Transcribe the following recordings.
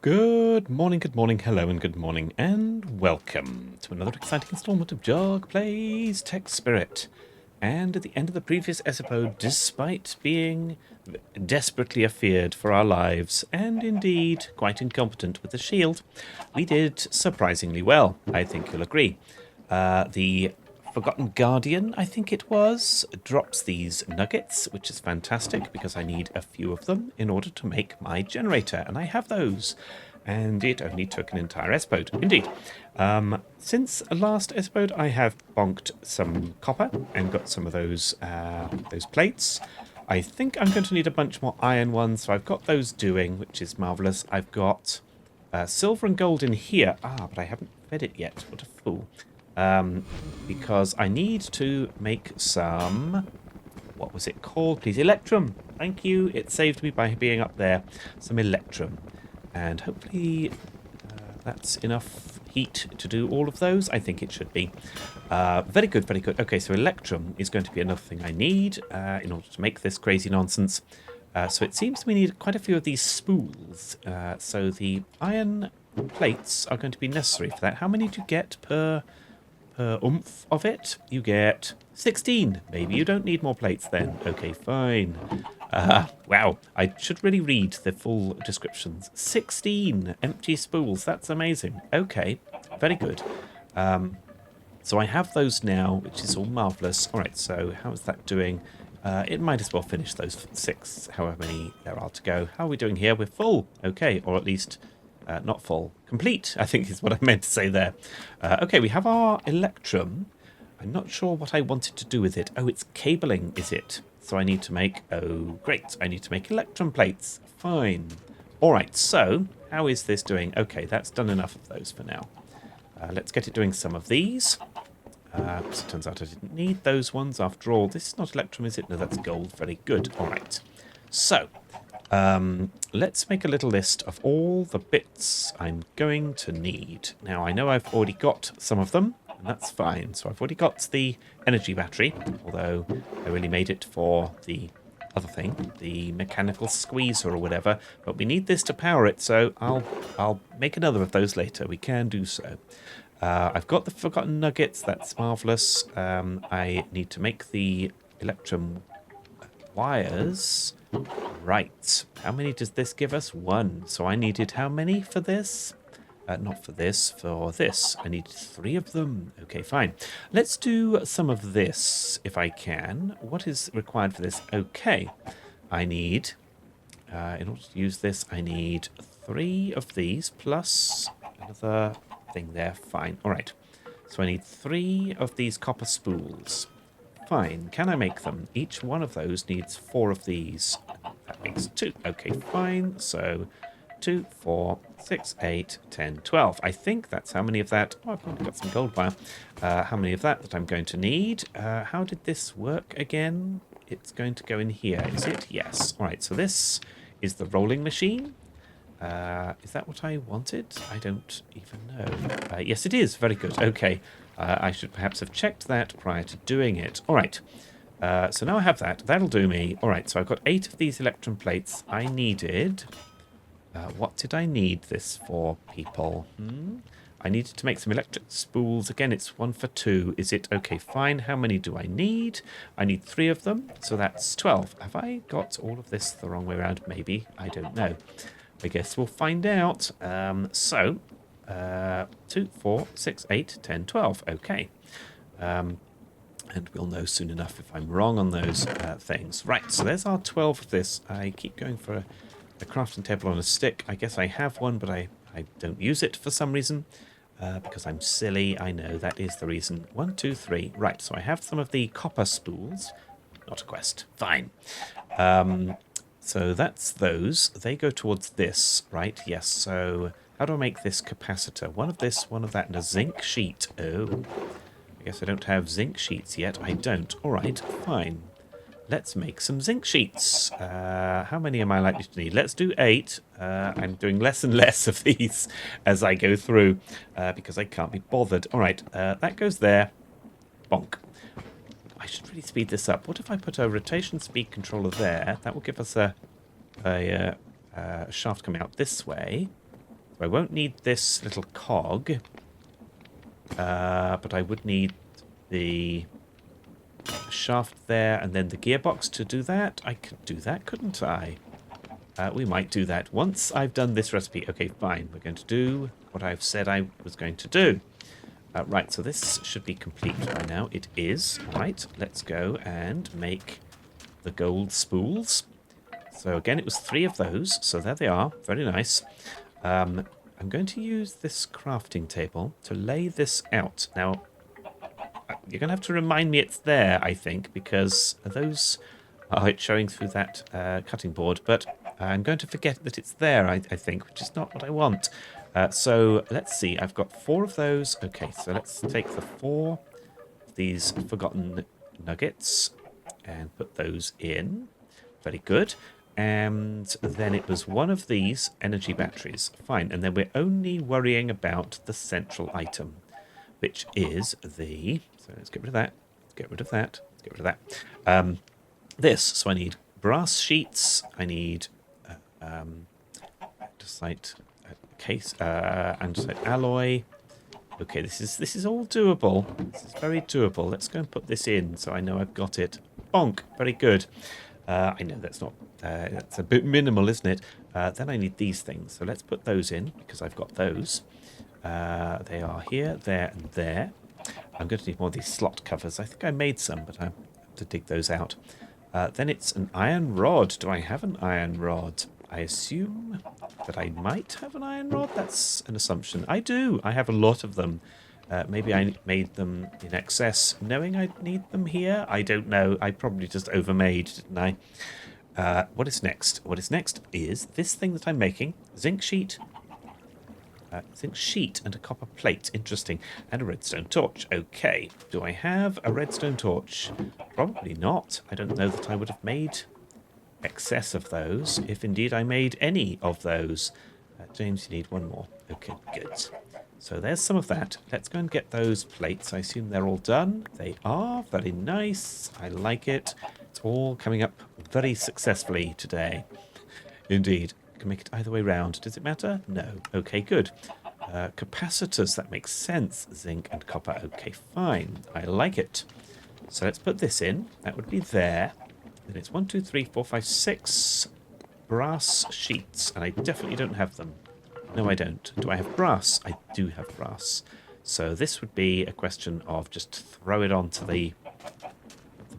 Good morning, hello, and good morning, and welcome to another exciting installment of Jahg Plays Tech Spirit. And at the end of the previous episode, despite being desperately afeared for our lives, and indeed quite incompetent with the shield, we did surprisingly well, I think you'll agree. The Forgotten Guardian, I think it was, drops these nuggets, which is fantastic because I need a few of them in order to make my generator, and I have those. And it only took an entire episode, indeed. Since last episode, I have bonked some copper and got some of those plates. I think I'm going to need a bunch more iron ones, so I've got those doing, which is marvellous. I've got silver and gold in here. But I haven't fed it yet. What a fool. Because I need to make some... What was it called, please? Electrum. Thank you. It saved me by being up there. Some electrum. And hopefully that's enough heat to do all of those. I think it should be. Very good, very good. Okay, so electrum is going to be another thing I need in order to make this crazy nonsense. So it seems we need quite a few of these spools. So the iron plates are going to be necessary for that. How many do you get per oomph of it? You get 16. Maybe you don't need more plates then. Okay, fine. Wow, I should really read the full descriptions. 16 empty spools. That's amazing. Okay, very good. So I have those now, which is all marvellous. All right, so how is that doing? It might as well finish those 6, however many there are to go. How are we doing here? We're full. Okay, or at least... not full. Complete, I think is what I meant to say there. Okay, we have our electrum. I'm not sure what I wanted to do with it. Oh, it's cabling, is it? So I need to make... Oh, great. I need to make electrum plates. Fine. All right, so how is this doing? Okay, that's done enough of those for now. Let's get it doing some of these. It turns out I didn't need those ones after all. This is not electrum, is it? No, that's gold. Very good. All right. So... let's make a little list of all the bits I'm going to need. Now, I know I've already got some of them, and that's fine. So I've already got the energy battery, although I really made it for the other thing, the mechanical squeezer or whatever. But we need this to power it, so I'll make another of those later. We can do so. I've got the Forgotten Nuggets. That's marvellous. I need to make the Electrum wires... Right. How many does this give us? 1. So I needed how many for this? Not for this, for this. I need 3 of them. Okay, fine. Let's do some of this, if I can. What is required for this? Okay. I need, in order to use this, I need 3 of these, plus another thing there. Fine. All right. So I need 3 of these copper spools. Fine. Can I make them? Each one of those needs 4 of these. That makes 2. Okay, fine. So 2, 4, 6, 8, 10, 12. I think that's how many of that... Oh, I've probably got some gold wire. How many of that I'm going to need. How did this work again? It's going to go in here, is it? Yes. All right, so this is the rolling machine. Is that what I wanted? I don't even know. Yes, it is. Very good. Okay. I should perhaps have checked that prior to doing it. All right. So now I have that. That'll do me. All right. So I've got 8 of these electrum plates. I needed... what did I need this for, people? I needed to make some electric spools. Again, it's 1 for 2. Is it? Okay, fine. How many do I need? I need 3 of them. So that's 12. Have I got all of this the wrong way around? Maybe. I don't know. I guess we'll find out. 2, 4, 6, 8, 10, 12. Okay. And we'll know soon enough if I'm wrong on those things. Right, so there's our 12 of this. I keep going for a crafting table on a stick. I guess I have one, but I don't use it for some reason. Because I'm silly. I know that is the reason. 1, 2, 3. Right, so I have some of the copper spools. Not a quest. Fine. So that's those. They go towards this, right? Yes, so how do I make this capacitor? 1 of this, 1 of that, and a zinc sheet. Oh, I guess I don't have zinc sheets yet. I don't. All right, fine. Let's make some zinc sheets. How many am I likely to need? Let's do 8. I'm doing less and less of these as I go through because I can't be bothered. All right, that goes there. Bonk. I should really speed this up. What if I put a rotation speed controller there? That will give us a shaft coming out this way. So I won't need this little cog, but I would need the shaft there and then the gearbox to do that. I could do that, couldn't I? We might do that once I've done this recipe. Okay, fine. We're going to do what I've said I was going to do. Right, so this should be complete by now. It is. Right, let's go and make the gold spools. So again, it was 3 of those. So there they are. Very nice. I'm going to use this crafting table to lay this out. Now, you're going to have to remind me it's there, I think, because those are showing through that cutting board. But I'm going to forget that it's there, I think, which is not what I want. So let's see. I've got 4 of those. Okay, so let's take the 4 of these forgotten nuggets and put those in. Very good. And then it was 1 of these energy batteries. Fine. And then we're only worrying about the central item, which is the... So let's get rid of that. Get rid of that. Get rid of that. This. So I need brass sheets. I need andesite case, andesite alloy. Okay, this is all doable. This is very doable. Let's go and put this in so I know I've got it. Bonk. Very good. I know that's not... that's a bit minimal, isn't it? Then I need these things. So let's put those in because I've got those. They are here, there, and there. I'm going to need more of these slot covers. I think I made some, but I have to dig those out. Then it's an iron rod. Do I have an iron rod? I assume that I might have an iron rod. That's an assumption. I do. I have a lot of them. Maybe I made them in excess, knowing I'd need them here. I don't know. I probably just overmade, didn't I? What is next? What is next is this thing that I'm making. Zinc sheet. Zinc sheet and a copper plate. Interesting. And a redstone torch. Okay. Do I have a redstone torch? Probably not. I don't know that I would have made excess of those, if indeed I made any of those. James, you need 1 more. Okay, good. So there's some of that. Let's go and get those plates. I assume they're all done. They are. Very nice. I like it. It's all coming up very successfully today. Indeed. I can make it either way round. Does it matter? No. Okay, good. Capacitors, that makes sense. Zinc and copper. Okay, fine. I like it. So let's put this in. That would be there. Then it's 1, 2, 3, 4, 5, 6 brass sheets. And I definitely don't have them. No, I don't. Do I have brass? I do have brass. So this would be a question of just throw it onto the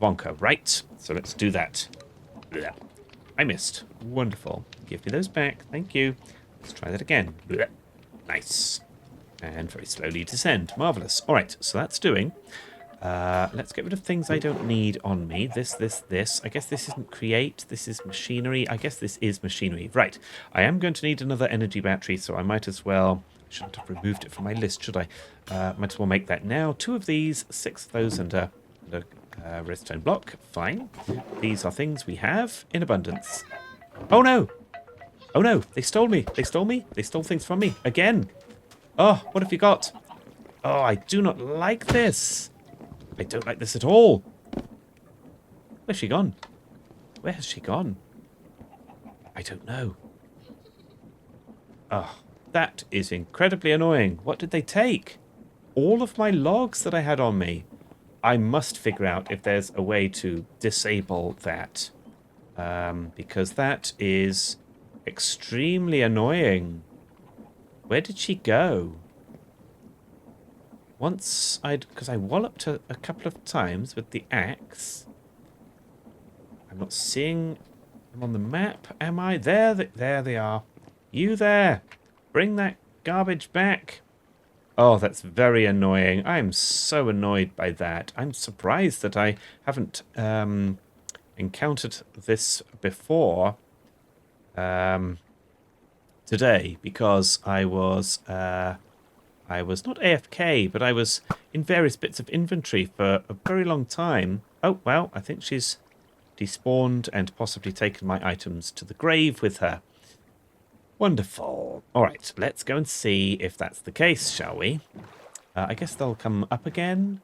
bonker. Right. So let's do that. Blech. I missed. Wonderful. Give me those back. Thank you. Let's try that again. Blech. Nice. And very slowly descend. Marvellous. All right. So that's doing. Let's get rid of things I don't need on me. This. I guess this isn't create. This is machinery. I guess this is machinery. Right. I am going to need another energy battery, so I might as well... I shouldn't have removed it from my list, should I? Might as well make that now. 2 of these, 6 of those, and a redstone block. Fine. These are things we have in abundance. Oh, no! Oh, no! They stole me! They stole me! They stole things from me! Again! Oh, what have you got? Oh, I do not like this! I don't like this at all. Where's she gone? Where has she gone? I don't know. Oh, that is incredibly annoying. What did they take? All of my logs that I had on me. I must figure out if there's a way to disable that. Because that is extremely annoying. Where did she go? Once because I walloped her a couple of times with the axe. I'm not seeing them on the map, am I? There they are. You there. Bring that garbage back. Oh, that's very annoying. I'm so annoyed by that. I'm surprised that I haven't encountered this before today, because I was not AFK, but I was in various bits of inventory for a very long time. Oh, well, I think she's despawned and possibly taken my items to the grave with her. Wonderful. All right, let's go and see if that's the case, shall we? I guess they'll come up again.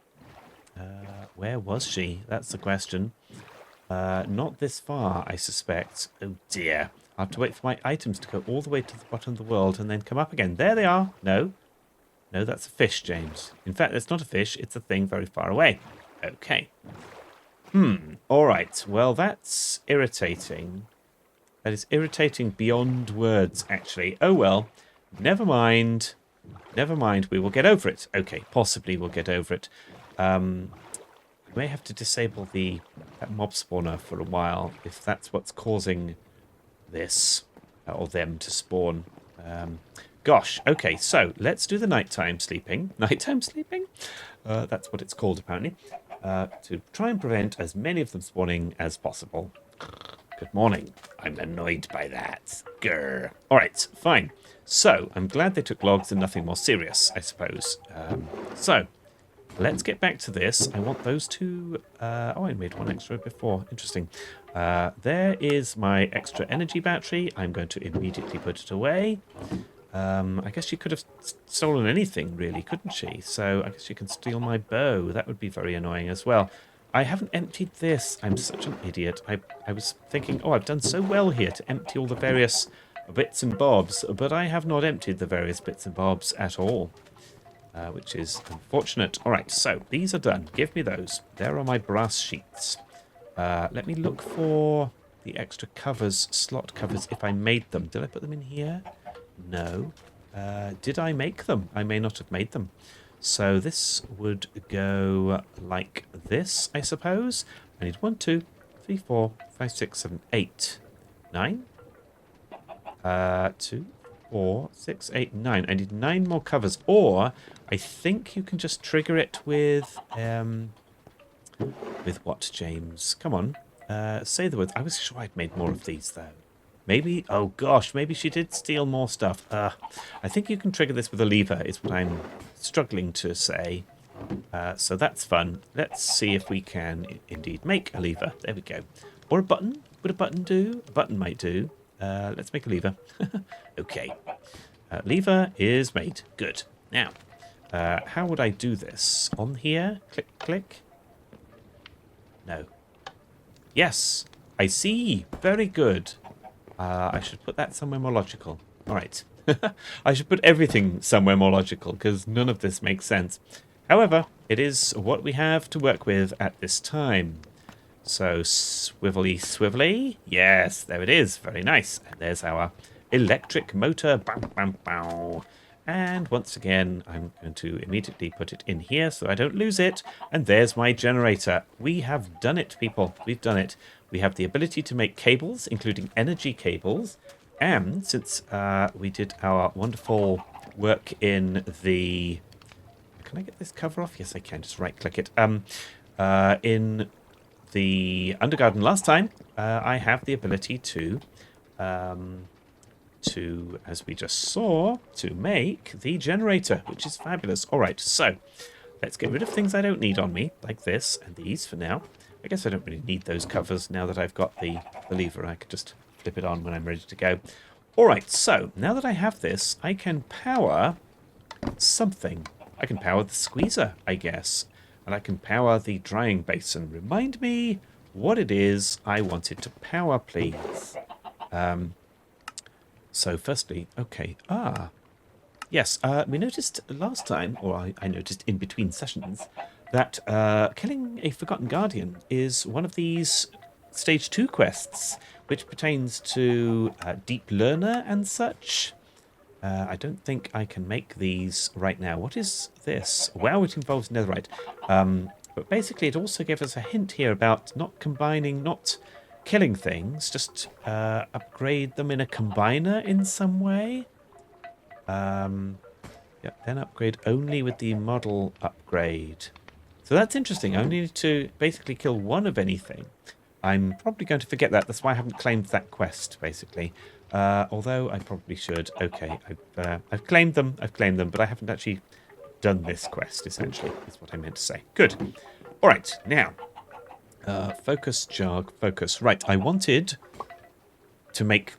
Where was she? That's the question. Not this far, I suspect. Oh, dear. I have to wait for my items to go all the way to the bottom of the world and then come up again. There they are. No. No, that's a fish, James. In fact, it's not a fish. It's a thing very far away. Okay. All right. Well, that's irritating. That is irritating beyond words, actually. Oh, well. Never mind. Never mind. We will get over it. Okay, possibly we'll get over it. We may have to disable that mob spawner for a while if that's what's causing this, or them to spawn. Gosh, okay, so let's do the nighttime sleeping. Nighttime sleeping? That's what it's called, apparently. To try and prevent as many of them spawning as possible. Good morning. I'm annoyed by that. Grr. All right, fine. So, I'm glad they took logs and nothing more serious, I suppose. So, let's get back to this. I want those two... oh, I made one extra before. Interesting. There is my extra energy battery. I'm going to immediately put it away. I guess she could have stolen anything, really, couldn't she? So I guess she can steal my bow. That would be very annoying as well. I haven't emptied this. I'm such an idiot. I was thinking, oh, I've done so well here to empty all the various bits and bobs, but I have not emptied the various bits and bobs at all, which is unfortunate. All right, so these are done. Give me those. There are my brass sheets. Let me look for the extra covers, slot covers, if I made them. Did I put them in here? No. Did I make them? I may not have made them. So this would go like this, I suppose. I need 1, 2, 3, 4, 5, 6, 7, 8, 9. 2, 4, 6, 8, 9. I need 9 more covers. Or I think you can just trigger it with what, James? Come on. Say the words. I was sure I'd made more of these, though. Maybe, oh gosh, maybe she did steal more stuff. I think you can trigger this with a lever, is what I'm struggling to say. So that's fun. Let's see if we can indeed make a lever. There we go. Or a button. Would a button do? A button might do. Let's make a lever. Okay. Lever is made. Good. Now, how would I do this? On here? Click, click. No. Yes, I see. Very good. I should put that somewhere more logical. All right. I should put everything somewhere more logical because none of this makes sense. However, it is what we have to work with at this time. So, swivelly, swivelly. Yes, there it is. Very nice. And there's our electric motor. Bam, bam, bow. And once again, I'm going to immediately put it in here so I don't lose it. And there's my generator. We have done it, people. We've done it. We have the ability to make cables, including energy cables. And since we did our wonderful work in the... Can I get this cover off? Yes, I can. Just right-click it. In the Undergarden last time, I have the ability to, as we just saw, to make the generator, which is fabulous. All right, so let's get rid of things I don't need on me, like this and these for now. I guess I don't really need those covers now that I've got the lever. I could just flip it on when I'm ready to go. All right, so now that I have this, I can power something. I can power the squeezer, I guess. And I can power the drying basin. Remind me what it is I wanted to power, please. So firstly, okay. Yes, we noticed last time, or I noticed in between sessions, that killing a Forgotten Guardian is one of these Stage 2 quests, which pertains to Deep Learner and such. I don't think I can make these right now. What is this? Wow, it involves netherite. But basically, it also gave us a hint here about not combining, not killing things, just upgrade them in a combiner in some way. Yeah, then upgrade only with the model upgrade. So that's interesting. I only need to basically kill one of anything. I'm probably going to forget that. That's why I haven't claimed that quest, basically. Although I probably should. Okay, I've claimed them. I've claimed them, but I haven't actually done this quest, essentially, is what I meant to say. Good. All right, now. Focus, jahg, focus. Right, I wanted to make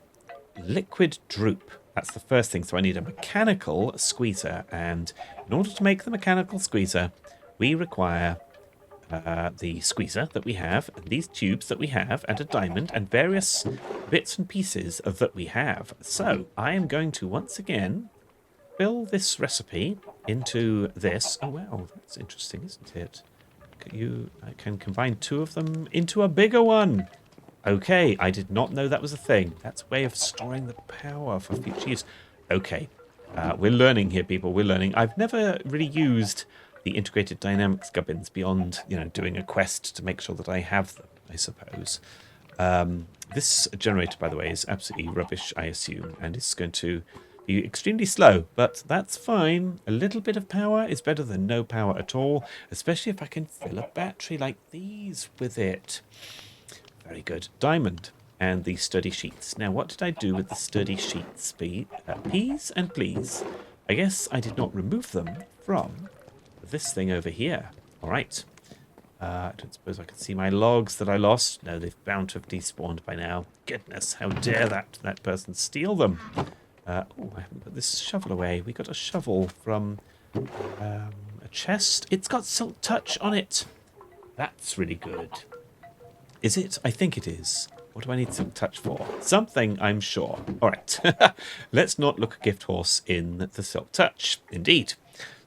liquid droop. That's the first thing. So I need a mechanical squeezer. And in order to make the mechanical squeezer, we require the squeezer that we have, and these tubes that we have, and a diamond, and various bits and pieces that we have. So I am going to once again fill this recipe into this. Oh wow, that's interesting, isn't it? I can combine two of them into a bigger one. Okay, I did not know that was a thing. That's a way of storing the power for future use. Okay, we're learning here, people. We're learning. I've never really used the integrated dynamics gubbins beyond, doing a quest to make sure that I have them, I suppose. This generator, by the way, is absolutely rubbish, I assume, and it's going to be extremely slow, but that's fine. A little bit of power is better than no power at all, especially if I can fill a battery like these with it. Very good. Diamond and the sturdy sheets. Now, what did I do with the sturdy sheets? Peas and please. I guess I did not remove them from this thing over here. All right. I don't suppose I can see my logs that I lost. No, they've bound to have despawned by now. Goodness, how dare that person steal them. Oh, I haven't put this shovel away. We got a shovel from a chest. It's got silk touch on it. That's really good. Is it? I think it is. What do I need silk touch for? Something, I'm sure. All right. Let's not look a gift horse in the silk touch. Indeed.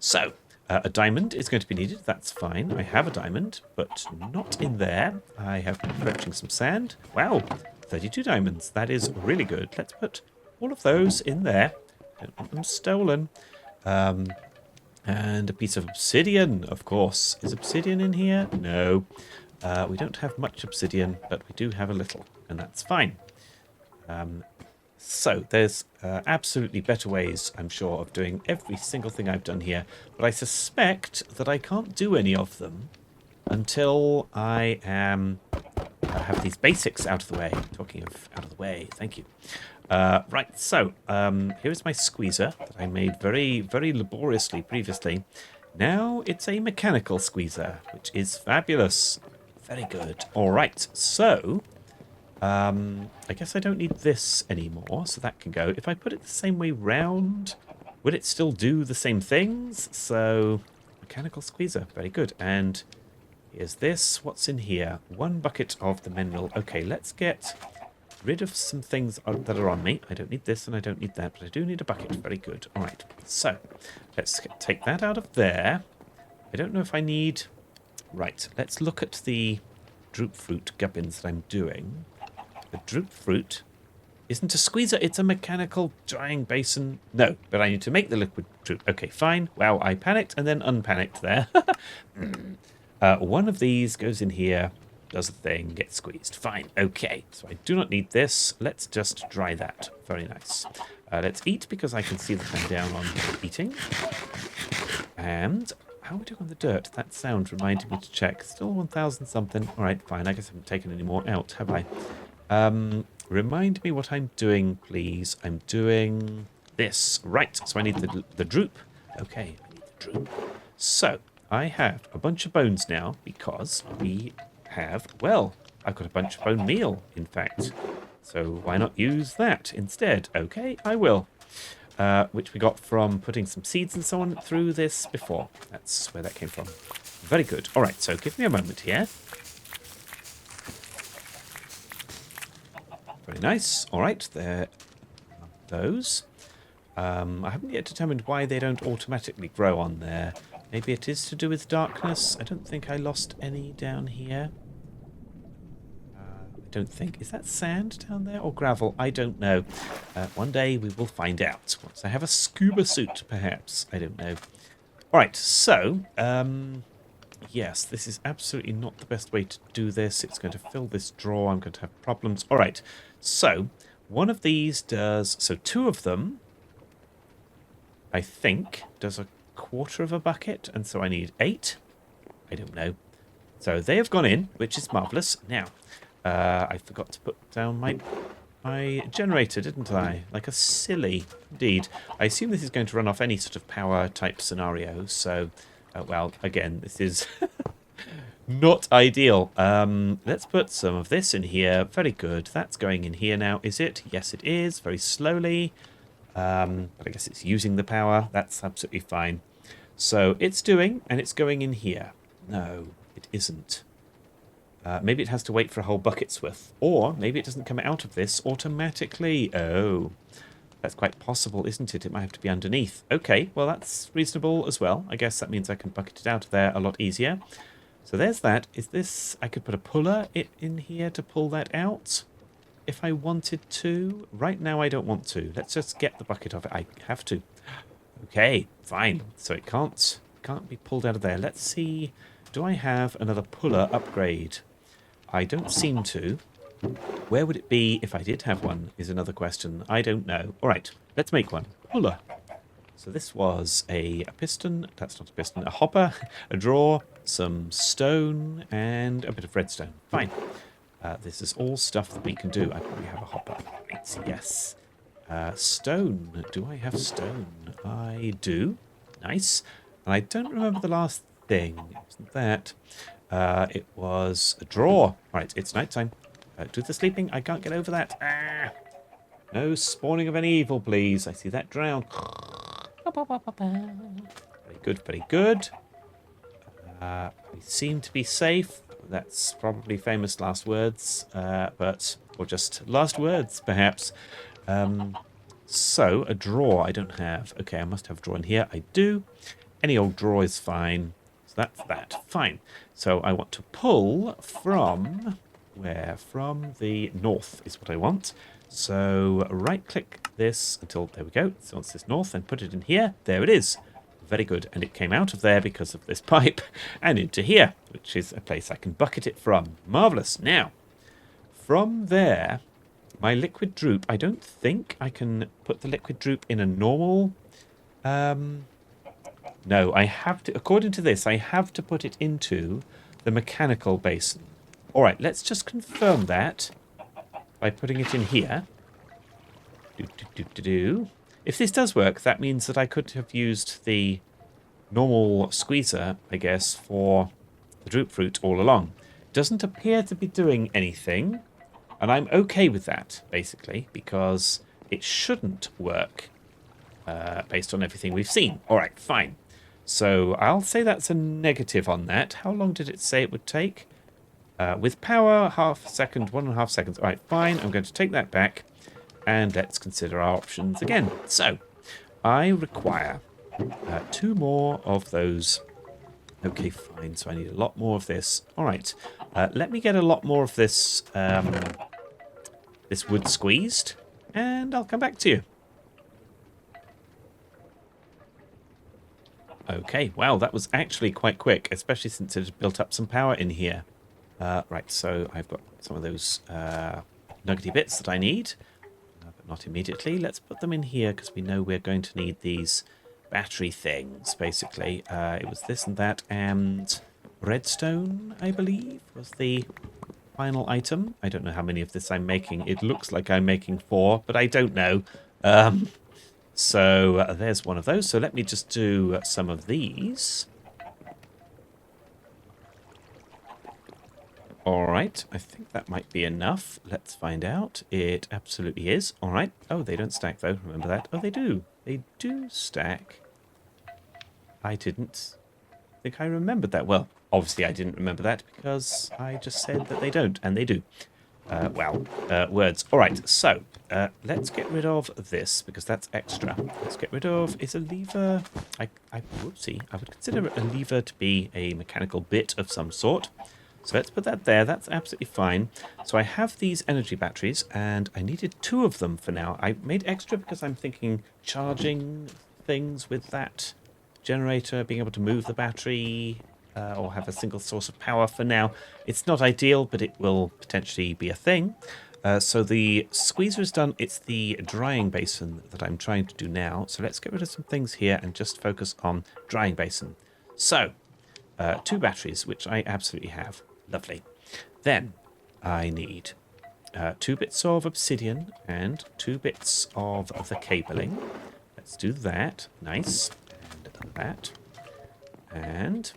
So, a diamond is going to be needed. That's fine. I have a diamond, but not in there. I have been fetching some sand. Wow, 32 diamonds. That is really good. Let's put all of those in there. Don't want them stolen. And a piece of obsidian, of course. Is obsidian in here? No. We don't have much obsidian, but we do have a little, and that's fine. So there's absolutely better ways, I'm sure, of doing every single thing I've done here, but I suspect that I can't do any of them until I have these basics out of the way. Talking of out of the way, thank you. Right, so here is my squeezer that I made very, very laboriously previously. Now it's a mechanical squeezer, which is fabulous. Very good. All right, so I guess I don't need this anymore, so that can go. If I put it the same way round, would it still do the same things? So, mechanical squeezer, very good. And here's this. What's in here? 1 bucket of the mineral. Okay, let's get rid of some things that are on me. I don't need this and I don't need that, but I do need a bucket. Very good. All right, so let's take that out of there. I don't know if I need... Right, let's look at the droop fruit gubbins that I'm doing. The droop fruit isn't a squeezer, it's a mechanical drying basin. No, but I need to make the liquid droop. Okay, fine. Wow, I panicked and then unpanicked there. One of these goes in here, does a thing, gets squeezed. Fine, okay. So I do not need this. Let's just dry that. Very nice. Let's eat because I can see that I'm down on eating. And... how are we doing on the dirt? That sound reminded me to check. Still 1,000 something. All right, fine. I guess I haven't taken any more out, have I? Remind me what I'm doing, please. I'm doing this. Right, so I need the droop. Okay, I need the droop. So, I have a bunch of bones now because we have, well, I've got a bunch of bone meal, in fact. So why not use that instead? Okay, I will. Which we got from putting some seeds and so on through this before. That's where that came from. Very good. All right, so give me a moment here. Very nice. All right, there are those. I haven't yet determined why they don't automatically grow on there. Maybe it is to do with darkness. I don't think I lost any down here. I don't think. Is that sand down there or gravel? I don't know. One day we will find out. Once I have a scuba suit, perhaps. I don't know. All right, so, yes, this is absolutely not the best way to do this. It's going to fill this drawer. I'm going to have problems. All right, so one of these does... so 2 of them, I think, does a quarter of a bucket, and so I need 8. I don't know. So they have gone in, which is marvellous. Now... I forgot to put down my generator, didn't I? Like a silly. Indeed. I assume this is going to run off any sort of power type scenario, so, well, again, this is not ideal. Let's put some of this in here. Very good. That's going in here now, is it? Yes, it is. Very slowly. But I guess it's using the power. That's absolutely fine. So it's doing, and it's going in here. No, it isn't. Maybe it has to wait for a whole bucket's worth. Or maybe it doesn't come out of this automatically. Oh, that's quite possible, isn't it? It might have to be underneath. Okay, well, that's reasonable as well. I guess that means I can bucket it out of there a lot easier. So there's that. Is this... I could put a puller in here to pull that out if I wanted to. Right now, I don't want to. Let's just get the bucket off it. I have to. Okay, fine. So it can't be pulled out of there. Let's see. Do I have another puller upgrade? I don't seem to. Where would it be if I did have one is another question. I don't know. All right, let's make one. Puller. So this was a piston. That's not a piston. A hopper, a drawer, some stone, and a bit of redstone. Fine. This is all stuff that we can do. I probably have a hopper. Right, yes. Stone. Do I have stone? I do. Nice. And I don't remember the last thing. It wasn't that. It was a drawer. Right, it's nighttime. Do the sleeping. I can't get over that. Ah! No spawning of any evil, please. I see that drown. Very good, very good. We seem to be safe. That's probably famous last words, or just last words, perhaps. So, a drawer I don't have. Okay, I must have a drawer in here. I do. Any old drawer is fine. So that's that. Fine. So I want to pull from... Where? From the north is what I want. So right-click this until... There we go. So it's this north and put it in here. There it is. Very good. And it came out of there because of this pipe and into here, which is a place I can bucket it from. Marvellous. Now, from there, my liquid droop, I don't think I can put the liquid droop in a normal... No, I have to... According to this, I have to put it into the mechanical basin. All right, let's just confirm that by putting it in here. If this does work, that means that I could have used the normal squeezer, I guess, for the droop fruit all along. Doesn't appear to be doing anything, and I'm okay with that, basically, because it shouldn't work based on everything we've seen. All right, fine. So I'll say that's a negative on that. How long did it say it would take? With power, half a second, 1.5 seconds. All right, fine. I'm going to take that back. And let's consider our options again. So, I require 2 more of those. Okay, fine. So I need a lot more of this. All right. Let me get a lot more of this, this wood squeezed. And I'll come back to you. Okay, wow, that was actually quite quick, especially since it had built up some power in here. Right, so I've got some of those nuggety bits that I need, but not immediately. Let's put them in here because we know we're going to need these battery things, basically. It was this and that, and redstone, I believe, was the final item. I don't know how many of this I'm making. It looks like I'm making 4, but I don't know. So there's one of those. So let me just do some of these. All right, I think that might be enough. Let's find out. It absolutely is. All right. Oh, they don't stack, though. Remember that. Oh, they do. They do stack. I didn't think I remembered that. Well, obviously I didn't remember that because I just said that they don't, and they do. Words. All right, so let's get rid of this because that's extra. Let's get rid of... Is a lever... Whoopsie. I would consider a lever to be a mechanical bit of some sort. So let's put that there. That's absolutely fine. So I have these energy batteries, and I needed 2 of them for now. I made extra because I'm thinking charging things with that generator, being able to move the battery, or have a single source of power for now. It's not ideal, but it will potentially be a thing. So the squeezer is done. It's the drying basin that I'm trying to do now. So let's get rid of some things here and just focus on drying basin. So 2 batteries, which I absolutely have. Lovely. Then I need 2 bits of obsidian and 2 bits of the cabling. Let's do that. Nice. And that. And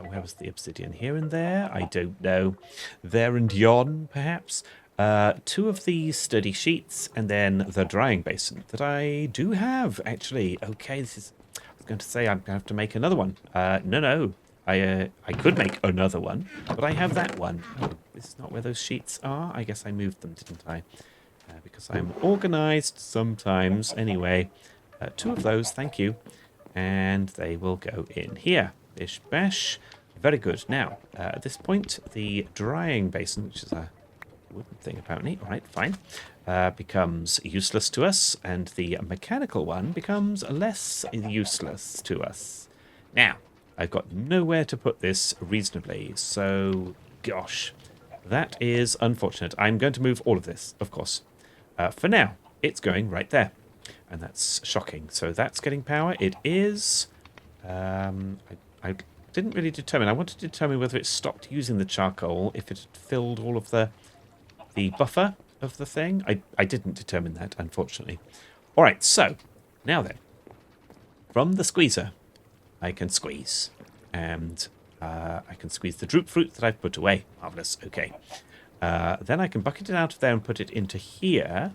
where was the obsidian? Here and there? I don't know. There and yon, perhaps. 2 of these sturdy sheets, and then the drying basin that I do have, actually. Okay, this is... I was going to say I'm going to have to make another one. No. I could make another one, but I have that one. Oh, this is not where those sheets are. I guess I moved them, didn't I? Because I'm organised sometimes. Anyway, 2 of those, thank you. And they will go in here. Bish bash. Very good. Now, at this point, the drying basin, which is a wooden thing apparently, all right, fine, becomes useless to us, and the mechanical one becomes less useless to us. Now, I've got nowhere to put this reasonably, so gosh, that is unfortunate. I'm going to move all of this, of course. For now, it's going right there, and that's shocking. So that's getting power. It is. I didn't really determine. I wanted to determine whether it stopped using the charcoal if it had filled all of the buffer of the thing. I didn't determine that, unfortunately. All right, so now then, from the squeezer, I can squeeze, and I can squeeze the droop fruit that I've put away. Marvellous, okay. Then I can bucket it out of there and put it into here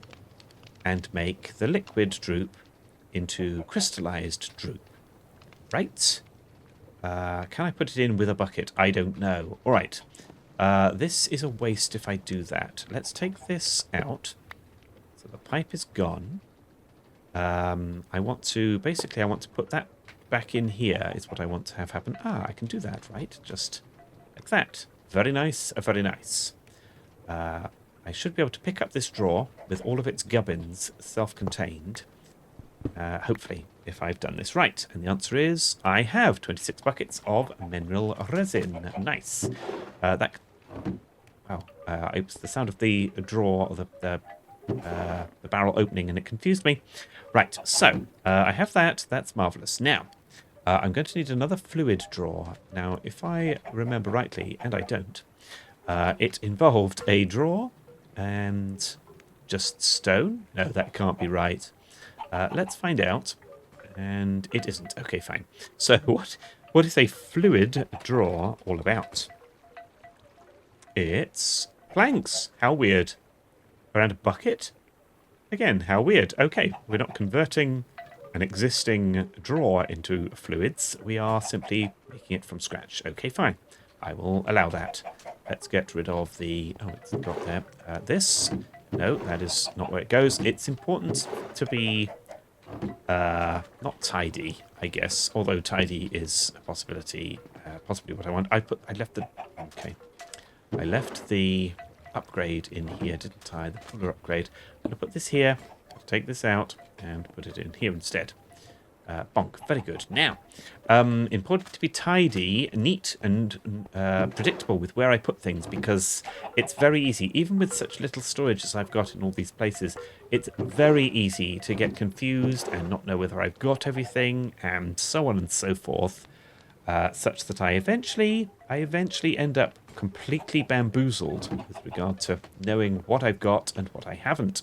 and make the liquid droop into crystallized droop. Right? Can I put it in with a bucket? I don't know. All right. This is a waste if I do that. Let's take this out. So the pipe is gone. I want to put that back in here is what I want to have happen. I can do that, right? Just like that. Very nice, very nice. I should be able to pick up this drawer with all of its gubbins self-contained. Hopefully, if I've done this right. And the answer is, I have 26 buckets of mineral resin. Nice. Wow. It was the sound of the drawer, or the barrel opening, and it confused me. Right, so I have that. That's marvellous. Now, I'm going to need another fluid drawer. Now, if I remember rightly, and I don't, it involved a drawer and just stone. No, that can't be right. Let's find out. And it isn't. Okay, fine. So what is a fluid drawer all about? It's planks. How weird. Around a bucket? Again, how weird. Okay, we're not converting an existing drawer into fluids. We are simply making it from scratch. Okay, fine. I will allow that. Let's get rid of the... Oh, it's got there. This. No, that is not where it goes. It's important to be not tidy, I guess. Although tidy is a possibility. Possibly what I want. I left the... Okay. I left the upgrade in here, didn't I? The puller upgrade. I'm going to put this here, take this out, and put it in here instead. Bonk. Very good. Now, important to be tidy, neat, and predictable with where I put things, because it's very easy, even with such little storage as I've got in all these places, it's very easy to get confused and not know whether I've got everything, and so on and so forth, such that I eventually end up completely bamboozled with regard to knowing what I've got and what I haven't.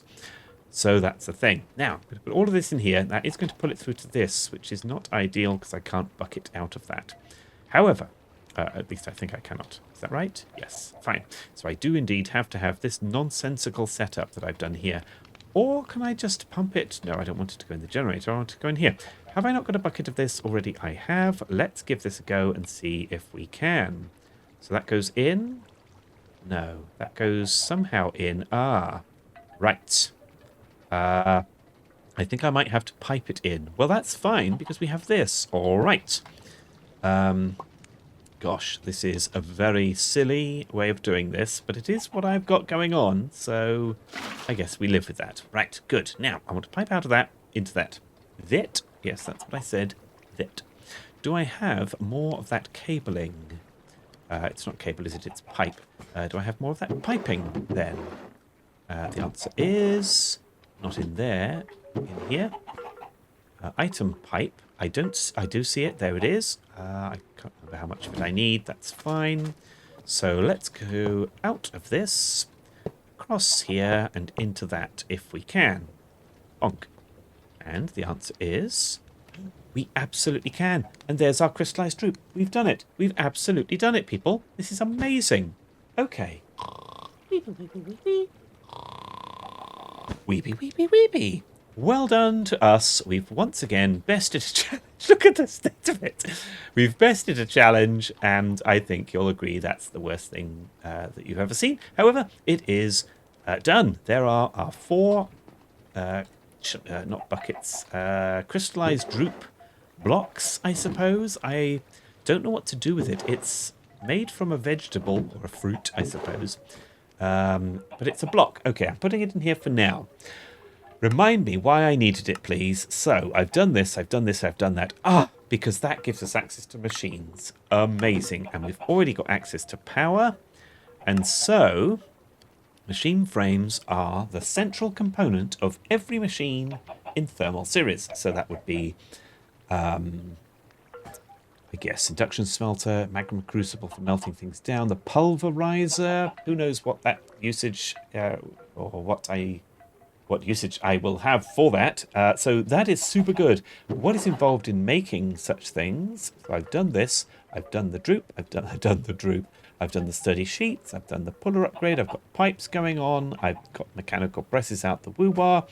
So that's the thing. Now, I'm going to put all of this in here. That is going to pull it through to this, which is not ideal because I can't bucket out of that. However, at least I think I cannot. Is that right? Yes, fine. So I do indeed have to have this nonsensical setup that I've done here. Or can I just pump it? No, I don't want it to go in the generator. I want it to go in here. Have I not got a bucket of this already? I have. Let's give this a go and see if we can. So that goes in. No, that goes somehow in. Right. I think I might have to pipe it in. Well, that's fine, because we have this. All right. Gosh, this is a very silly way of doing this, but it is what I've got going on, so I guess we live with that. Right, good. Now, I want to pipe out of that into that. That? Yes, that's what I said. That. Do I have more of that cabling? It's not cable, is it? It's pipe. Do I have more of that piping, then? The answer is... not in there. In here. Item pipe. I do see it. There it is. I can't remember how much of it I need. That's fine. So let's go out of this, across here, and into that if we can. Bonk. And the answer is... we absolutely can. And there's our crystallized droop. We've done it. We've absolutely done it, people. This is amazing. Okay. Weepy, weepy, weepy. Well done to us. We've once again bested a challenge. Look at the state of it. We've bested a challenge, and I think you'll agree that's the worst thing that you've ever seen. However, it is done. There are our 4, not buckets, crystallized droop blocks, I suppose. I don't know what to do with it. It's made from a vegetable, or a fruit, I suppose. But it's a block. Okay, I'm putting it in here for now. Remind me why I needed it, please. So, I've done this, I've done this, I've done that. Because that gives us access to machines. Amazing. And we've already got access to power. And so, machine frames are the central component of every machine in thermal series. So that would be, I guess, induction smelter, magma crucible for melting things down, the pulverizer. Who knows what that usage, or what usage I will have for that. So that is super good. What is involved in making such things? So I've done this. I've done the droop. I've done the droop. I've done the sturdy sheets. I've done the puller upgrade. I've got pipes going on. I've got mechanical presses out the woo-wah.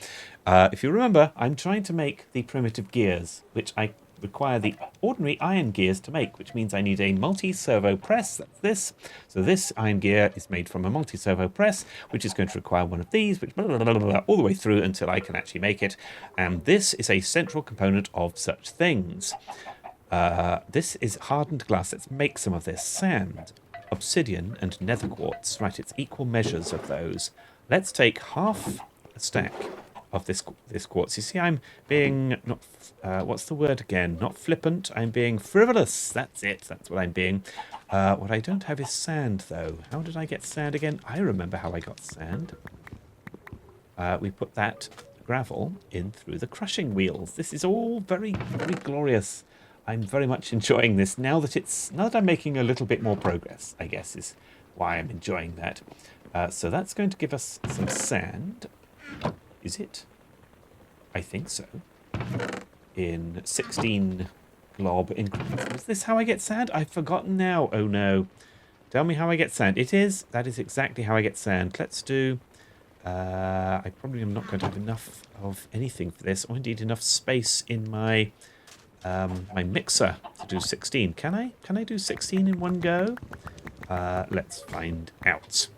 If you remember, I'm trying to make the primitive gears, which I require the ordinary iron gears to make, which means I need a multi-servo press. That's this. So this iron gear is made from a multi-servo press, which is going to require one of these, which blah, blah, blah, blah, blah, all the way through until I can actually make it. And this is a central component of such things. This is hardened glass. Let's make some of this. Sand, obsidian, and nether quartz. Right, it's equal measures of those. Let's take half a stack of this quartz. You see, I'm being not, what's the word again? Not flippant. I'm being frivolous. That's it. That's what I'm being. What I don't have is sand, though. How did I get sand again? I remember how I got sand. We put that gravel in through the crushing wheels. This is all very, very glorious. I'm very much enjoying this now that I'm making a little bit more progress, I guess is why I'm enjoying that. So that's going to give us some sand. Is it? I think so. In 16 glob increments. Is this how I get sand? I've forgotten now. Oh no. Tell me how I get sand. It is. That is exactly how I get sand. Let's do... I probably am not going to have enough of anything for this, or indeed enough space in my my mixer to do 16. Can I? Can I do 16 in one go? Let's find out.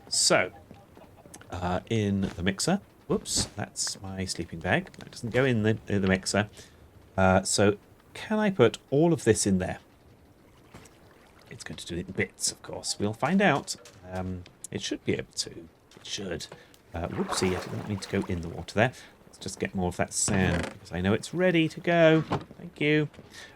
So, in the mixer... Whoops, that's my sleeping bag. That doesn't go in the mixer. So can I put all of this in there? It's going to do it in bits, of course. We'll find out. It should be able to. It should. Whoopsie, I didn't need to go in the water there. Let's just get more of that sand, because I know it's ready to go. Thank you.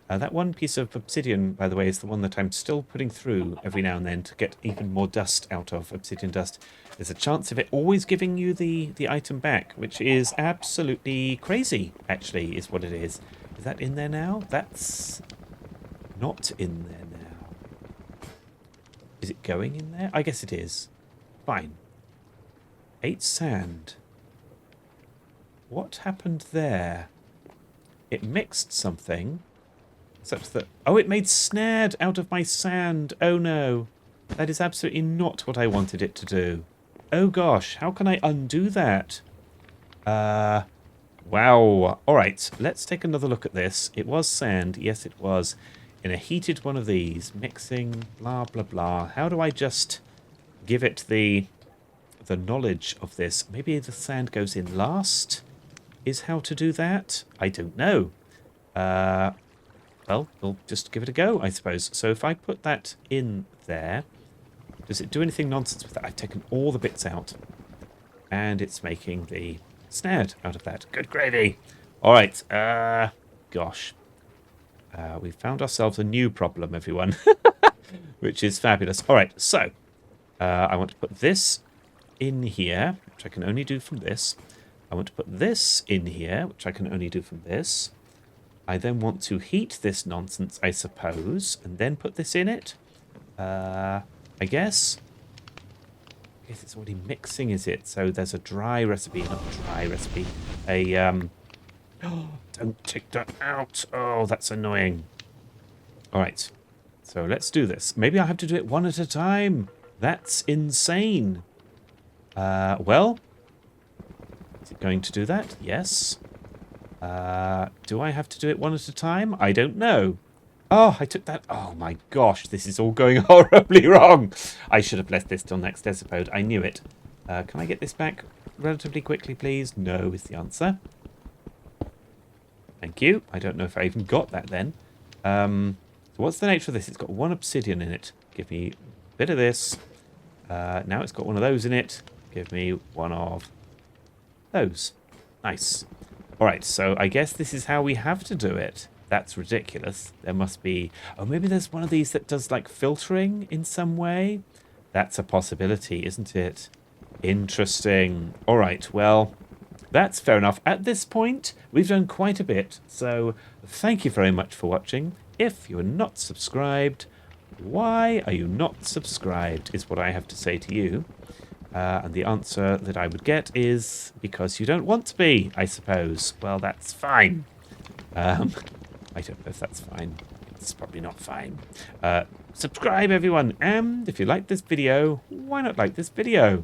That one piece of obsidian, by the way, is the one that I'm still putting through every now and then to get even more dust out of, obsidian dust. There's a chance of it always giving you the item back, which is absolutely crazy, actually, is what it is. Is that in there now? That's not in there now. Is it going in there? I guess it is. Fine. 8 sand. What happened there? It mixed something such that... Oh, it made snared out of my sand. Oh, no. That is absolutely not what I wanted it to do. Oh, gosh. How can I undo that? Wow. All right. Let's take another look at this. It was sand. Yes, it was. In a heated one of these. Mixing. Blah, blah, blah. How do I just give it the knowledge of this? Maybe the sand goes in last is how to do that? I don't know. Well, we'll just give it a go, I suppose. So if I put that in there, does it do anything nonsense with that? I've taken all the bits out, and it's making the snared out of that. Good gravy. All right. Gosh. We found ourselves a new problem, everyone, which is fabulous. All right. So I want to put this in here, which I can only do from this. I want to put this in here, which I can only do from this. I then want to heat this nonsense, I suppose, and then put this in it. I guess. I guess it's already mixing, is it? So there's a dry recipe, not a dry recipe. Oh, don't take that out. Oh, that's annoying. All right. So let's do this. Maybe I have to do it one at a time. That's insane. Well, is it going to do that? Yes. Do I have to do it one at a time? I don't know. Oh, I took that. Oh my gosh, this is all going horribly wrong. I should have left this till next episode. I knew it. Can I get this back relatively quickly, please? No is the answer. Thank you. I don't know if I even got that then. So what's the nature of this? It's got 1 obsidian in it. Give me a bit of this. Now it's got 1 of those in it. Give me 1 of those. Nice. Alright, so I guess this is how we have to do it. That's ridiculous. There must be... Oh, maybe there's one of these that does, like, filtering in some way? That's a possibility, isn't it? Interesting. Alright, well, that's fair enough. At this point, we've done quite a bit, so thank you very much for watching. If you're not subscribed, why are you not subscribed, is what I have to say to you. And the answer that I would get is because you don't want to be, I suppose. Well, that's fine. I don't know if that's fine. It's probably not fine. Subscribe, everyone. And if you like this video, why not like this video?